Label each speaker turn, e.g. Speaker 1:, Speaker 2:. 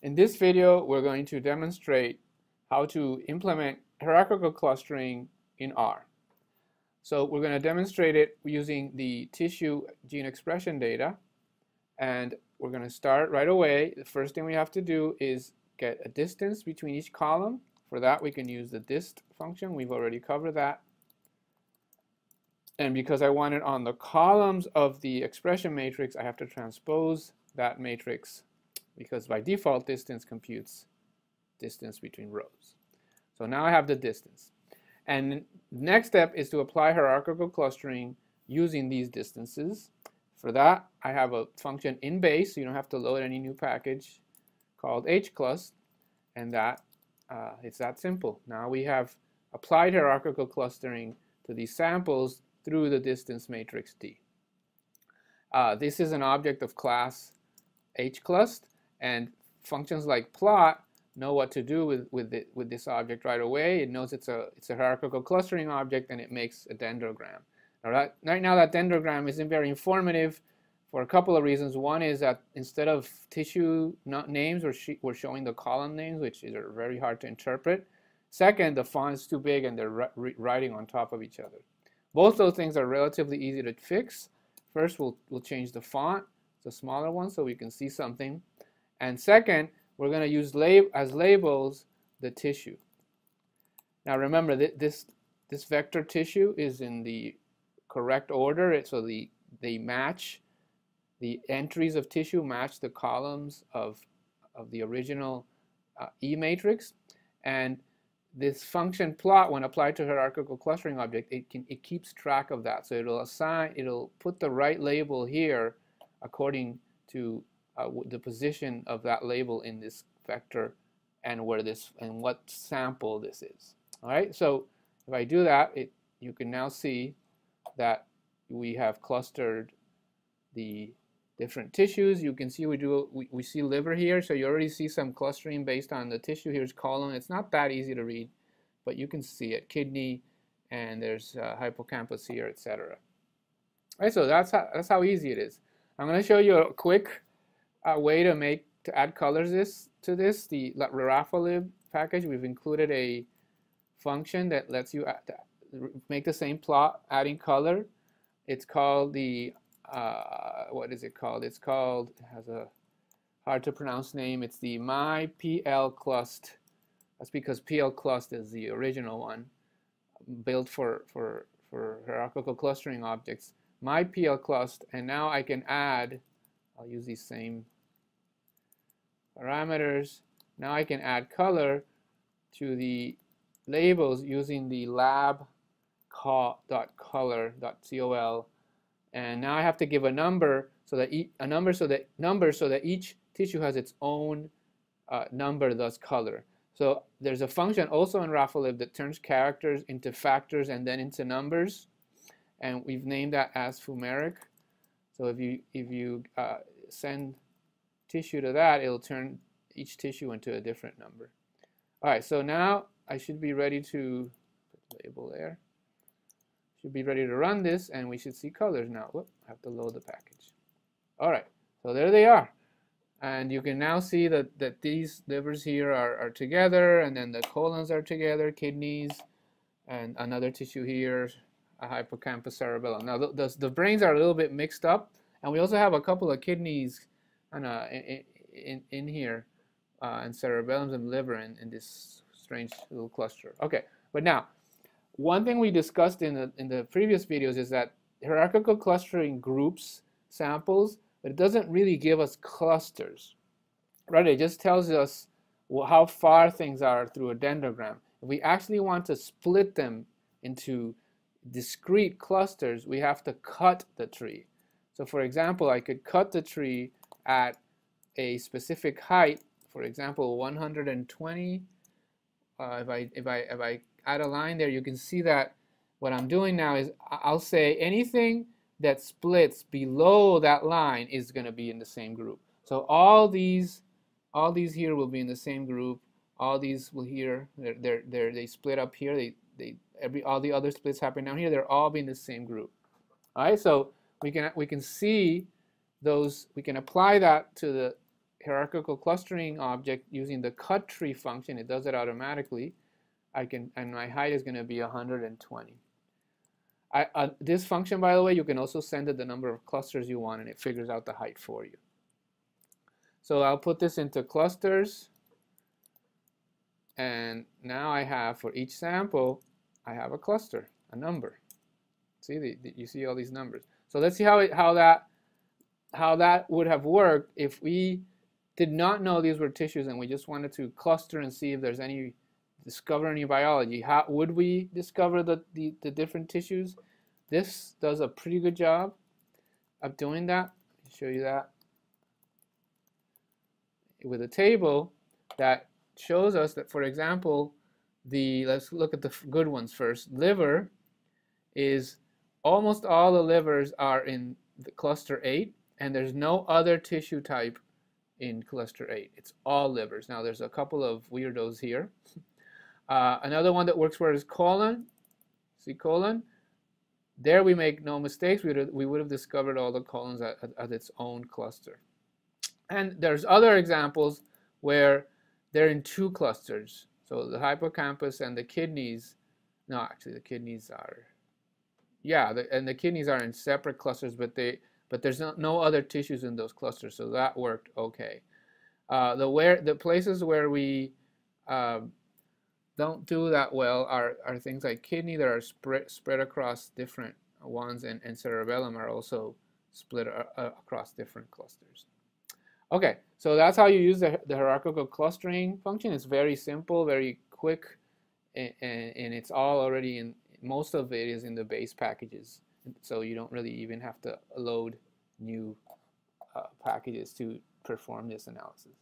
Speaker 1: In this video, we're going to demonstrate how to implement hierarchical clustering in R. So we're going to demonstrate it using the tissue gene expression data, and we're going to start right away. The first thing we have to do is get a distance between each column. For that, we can use the dist function. We've already covered that. And because I want it on the columns of the expression matrix, I have to transpose that matrix, because by default distance computes distance between rows. So now I have the distance. And the next step is to apply hierarchical clustering using these distances. For that, I have a function in base, so you don't have to load any new package, called hclust, and that it's that simple. Now we have applied hierarchical clustering to these samples through the distance matrix D. This is an object of class hclust, and functions like plot know what to do with this object right away. It knows it's a hierarchical clustering object, and it makes a dendrogram. Now right now that dendrogram isn't very informative for a couple of reasons. One is that instead of tissue names, we're showing the column names, which are very hard to interpret. Second, the font is too big and they're writing on top of each other. Both those things are relatively easy to fix. First, we'll change the font. It's a smaller one so we can see something. And second, we're going to use as labels the tissue. Now remember, this vector tissue is in the correct order, so they match. The entries of tissue match the columns of the original E matrix. And this function plot, when applied to hierarchical clustering object, it keeps track of that. So it'll put the right label here according to the position of that label in this vector and what sample this is. All right. So if I do that, you can now see that we have clustered the different tissues. You can see we see liver here, so you already see some clustering based on the tissue. Here's colon. It's not that easy to read, but you can see it. Kidney, and there's hippocampus here, etc. All right, so that's how easy it is. I'm going to show you a quick way to add colors to this. The Raphalib package, we've included a function that lets you make the same plot, adding color. It's called the what is it called? It has a hard to pronounce name. It's the myplclust. That's because plclust is the original one built for hierarchical clustering objects. Myplclust, and now I can add, I'll use these same parameters. Now I can add color to the labels using the lab.color.col. And now I have to give a number so that each tissue has its own number, thus color. So there's a function also in Raphalib that turns characters into factors and then into numbers, and we've named that as fumeric. So if you send tissue to that, it'll turn each tissue into a different number. All right, so now I should be ready to put the label there. Should be ready to run this, and we should see colors now. Whoop, I have to load the package. All right, so there they are. And you can now see that these livers here are together, and then the colons are together, kidneys, and another tissue here, a hippocampus cerebellum. Now the brains are a little bit mixed up, and we also have a couple of kidneys in here, and cerebellums and liver in this strange little cluster. Okay, but now, one thing we discussed in the previous videos is that hierarchical clustering groups samples, but it doesn't really give us clusters, right? It just tells us how far things are through a dendrogram. If we actually want to split them into discrete clusters, we have to cut the tree. So for example, I could cut the tree at a specific height, for example 120. If I add a line there, you can see that what I'm doing now is I'll say anything that splits below that line is going to be in the same group. So all these here will be in the same group. All these will here, they split up here. All the other splits happen down here. They're all be in the same group. All right, so we can see those. We can apply that to the hierarchical clustering object using the cut tree function. It does it automatically. And my height is going to be 120. This function, by the way, you can also send it the number of clusters you want, and it figures out the height for you. So I'll put this into clusters, and now I have, for each sample, I have a cluster, a number. See, you see all these numbers. So let's see how that would have worked if we did not know these were tissues and we just wanted to cluster and see if there's discover any biology. How would we discover the different tissues? This does a pretty good job of doing that. I'll show you that with a table that shows us that, for example, let's look at the good ones first. Liver is, almost all the livers are in the cluster 8, and there's no other tissue type in cluster 8. It's all livers. Now there's a couple of weirdos here. Another one that works for is colon. See colon? There we make no mistakes. We would have discovered all the colons at its own cluster. And there's other examples where they're in 2 clusters. So the hippocampus and the kidneys, no, actually the kidneys are, yeah, and the kidneys are in separate clusters, but there's no other tissues in those clusters, so that worked okay. The places where we don't do that well are things like kidney that are spread across different ones, and cerebellum are also split across different clusters. Okay, so that's how you use the hierarchical clustering function. It's very simple, very quick, and it's all already in, most of it is in the base packages, so you don't really even have to load new packages to perform this analysis.